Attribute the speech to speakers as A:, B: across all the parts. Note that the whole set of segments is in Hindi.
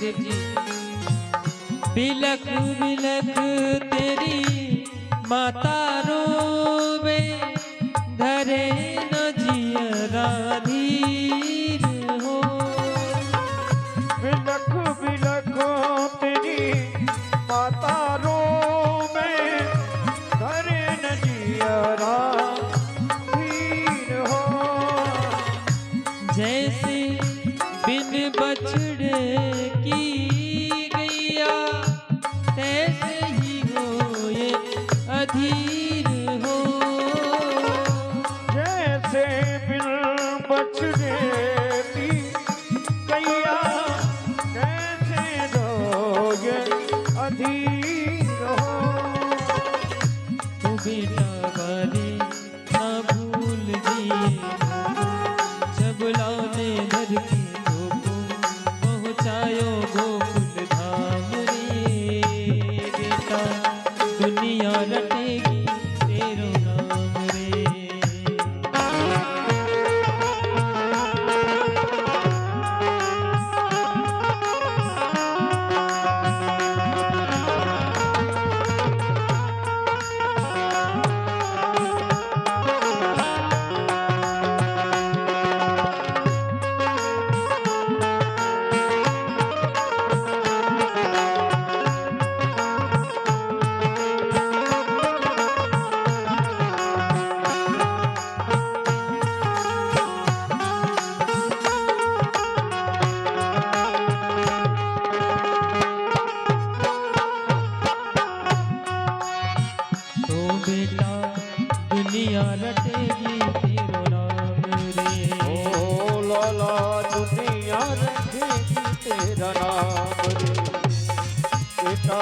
A: वसुदेव जी, बिलख बिलख तेरी माता रोवे, धरे न जियरा धीर हो।
B: बिलख बिलख तेरी माता रोवे, धरे न जियरा धीर हो।
A: जैसे बिन बछड़े की गैया, तैसे ही हो ये अधीर हो।
B: जैसे बिन बछड़े की गैया, कैसे रोए अधीर हो।
A: तू बेटा बारे ना भूल जिए, जब लाने धर के को पहुँचायो गोकुल धाम रे। बेटा दुनिया रटेगी तेरो नाम रे। बेटा दुनिया रटेगी तेरो नाम रे।
B: ओ लाला दुनिया रखेगी तेरा नाम रे। बेटा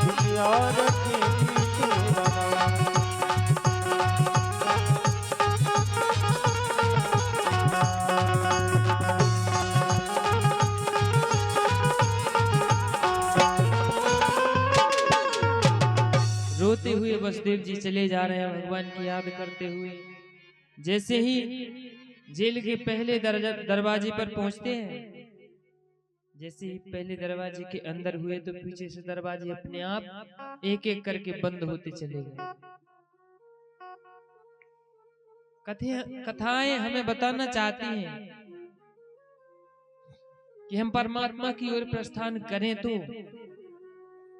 B: दुनिया रखेगी तेरा नाम।
A: रोते हुए वसुदेव जी चले जा रहे हैं भगवान की याद करते हुए। जैसे ही जेल के पहले दरवाजे पर पहुंचते हैं, जैसे ही पहले दरवाजे के अंदर हुए तो पीछे से दरवाजे अपने आप एक एक करके बंद होते चले गए। कथाएं हमें बताना चाहती हैं कि हम परमात्मा की ओर प्रस्थान करें तो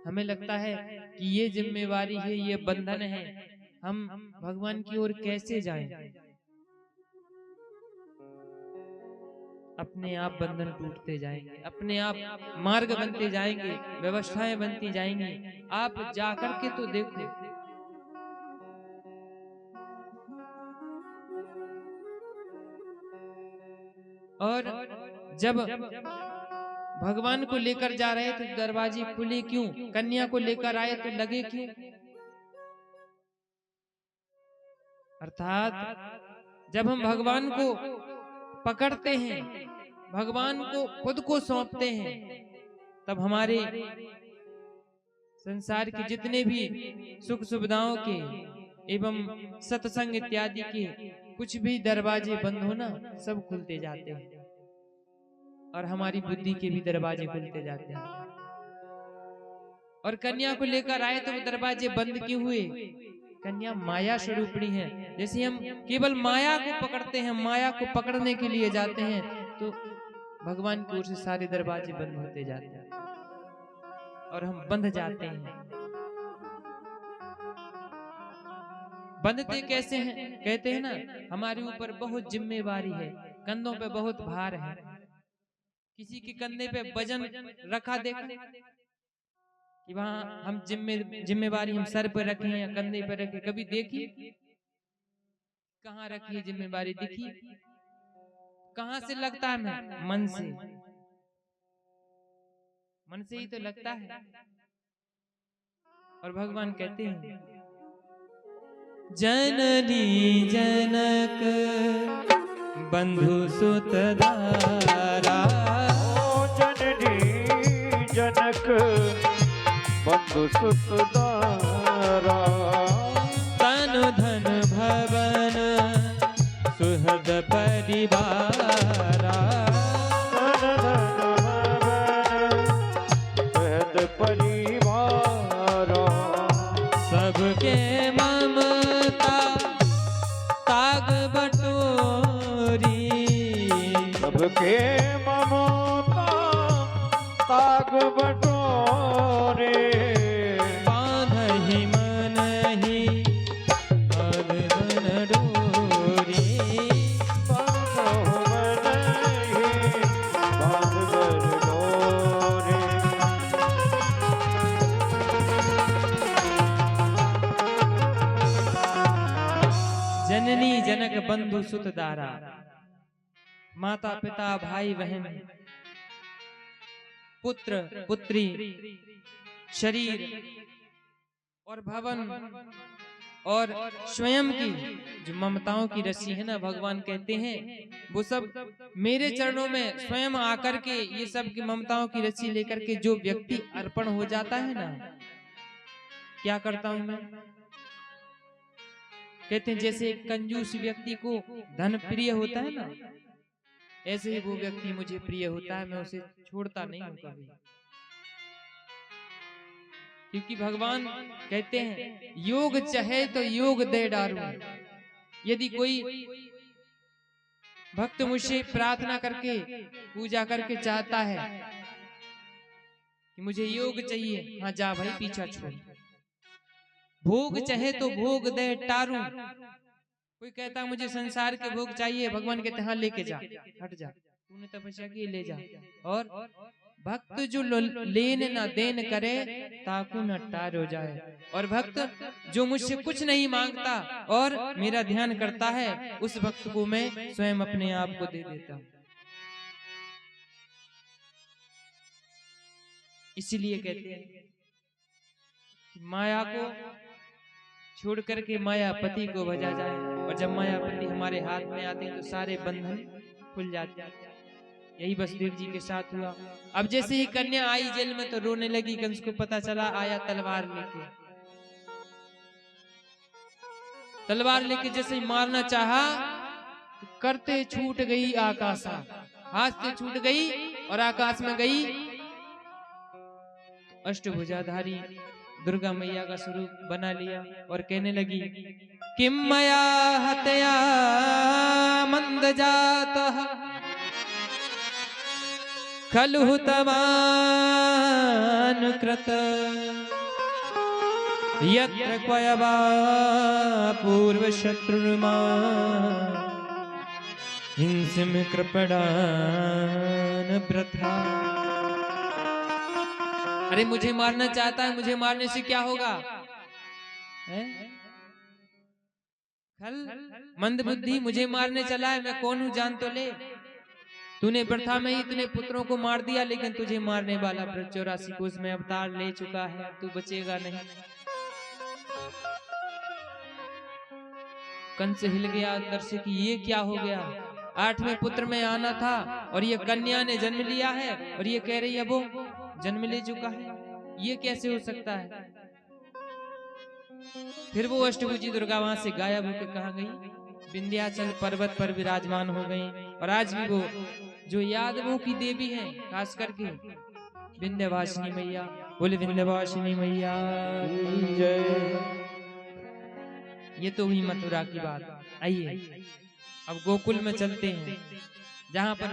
A: हमें लगता है कि ये जिम्मेवारी है, ये बंधन है, हम भगवान की ओर कैसे जाएं। अपने आप बंधन टूटते जाएंगे, अपने आप मार्ग बनते जाएंगे, व्यवस्थाएं बनती जाएंगी। आप जाकर के तो देखो, और जब भगवान को लेकर जा रहे तो दरवाजे खुले क्यों? कन्या को लेकर आए तो लगे क्यों? अर्थात जब हम भगवान को पकड़ते हैं, भगवान को खुद को सौंपते हैं, तब हमारे संसार के जितने भी सुख सुविधाओं के एवं सत्संग इत्यादि के कुछ भी दरवाजे बंद हो ना, सब खुलते जाते हैं और हमारी बुद्धि के भी दरवाजे खुलते जाते हैं। और कन्या को लेकर आए तो वो दरवाजे बंद क्यों हुए? कन्या माया स्वरूपिणी है। जैसे हम केवल माया को पकड़ते हैं, माया को पकड़ने के लिए जाते हैं, तो भगवान की ओर से सारे दरवाजे बंद होते जाते हैं और हम बंध जाते हैं। बंधते कैसे हैं? कहते हैं ना, हमारे ऊपर बहुत जिम्मेवारी है, कंधों पे बहुत भार है। किसी के कंधे पे वजन रखा देखा कि वहां हम जिम्मेवारी हम सर पे रखे या कंधे पे रखे, कभी देखी? कहाँ रखी है जिम्मेवारी? दिखी? कहाँ से लगता है? मन से, मन से ही तो लगता है। और भगवान कहते हैं, जननी जनक बंधु सुत दारा।
B: जननी जनक बंधु सुत दारा।
A: तनु धन भवन सुहृद परिवारा।
B: तनु धन भवन
A: बटोरी,
B: सबके ममता ताग बटोरे,
A: बांधहि मनहि बंधन डोरी,
B: बांधो मनहि बांधन डोरे।
A: जननी जनक बंधु सुत दारा, माता पिता भाई बहन पुत्र पुत्री शरीर और भवन और स्वयं की जो ममताओं की रस्सी है ना, भगवान कहते हैं वो सब मेरे चरणों में स्वयं आकर के ये सब की ममताओं की रस्सी लेकर के जो व्यक्ति अर्पण हो जाता है ना, क्या करता हूं मैं? कहते हैं जैसे एक कंजूस व्यक्ति को धन प्रिय होता है ना, ऐसे ही वो व्यक्ति मुझे प्रिय होता है, मैं उसे छोड़ता नहीं हूं कभी। क्योंकि भगवान कहते हैं योग चाहे तो योग दे डालूं। यदि कोई भक्त मुझसे प्रार्थना करके पूजा करके चाहता है कि मुझे योग चाहिए, हाँ जा भाई पीछा छोड़। भोग चाहे तो भोग दे टारूं। कोई कहता मुझे संसार के भोग चाहिए, भगवान कहते हाँ लेके जा, हट जा, तूने तपस्या की ले जा। और भक्त जो लेन न देन करे ताकू न टार हो जाए। और भक्त जो मुझसे कुछ नहीं मांगता और मेरा ध्यान करता है, उस भक्त को मैं स्वयं अपने आप को दे देता हूं। इसीलिए कहते हैं माया को छोड़ करके मायापति को भजा जाए। और जब मायापति हमारे हाथ में आते हैं तो सारे बंधन खुल जाते हैं। यही वसुदेव जी के साथ हुआ। अब जैसे ही कन्या आई जेल में तो रोने लगी, कंस को पता चला, आया तलवार लेके। तलवार लेके जैसे ही मारना चाहा तो करते छूट गई आकाशा, हाथ से छूट गई और आकाश में गई। अष्टभुजाधारी दुर्गा मैया का स्वरूप बना लिया और कहने लगी किम मया हत्या मंद जातः खलु तवानुकृत यत्र क्वयवा पूर्व शत्रुर्मा हिंसिम कृपणान प्रथा। अरे मुझे मारना चाहता है, मुझे मारने से क्या होगा? खल मंद बुद्धि, मुझे मारने चला है, मैं कौन हूं जान तो ले। तूने प्रथा में ही इतने पुत्रों को मार दिया, लेकिन तुझे मारने वाला ब्रज 84 कोष में अवतार ले चुका है, तू बचेगा नहीं। कंस हिल गया अंदर से कि ये क्या हो गया, 8वें पुत्र में आना था और ये कन्या ने जन्म लिया है और ये कह रही है वो जन्म ले चुका है, ये कैसे हो सकता है। फिर वो अष्टभुजी दुर्गा वहां से गायब होकर कहां गई? विंध्याचल पर्वत पर विराजमान हो गई। और आज भी वो जो यादवों की देवी हैं, खास करके विंध्यवासिनी मैया, बोले विंध्यवासिनी मैया जय। ये तो हुई मथुरा की बात। आइए अब गोकुल में चलते हैं, जहां पर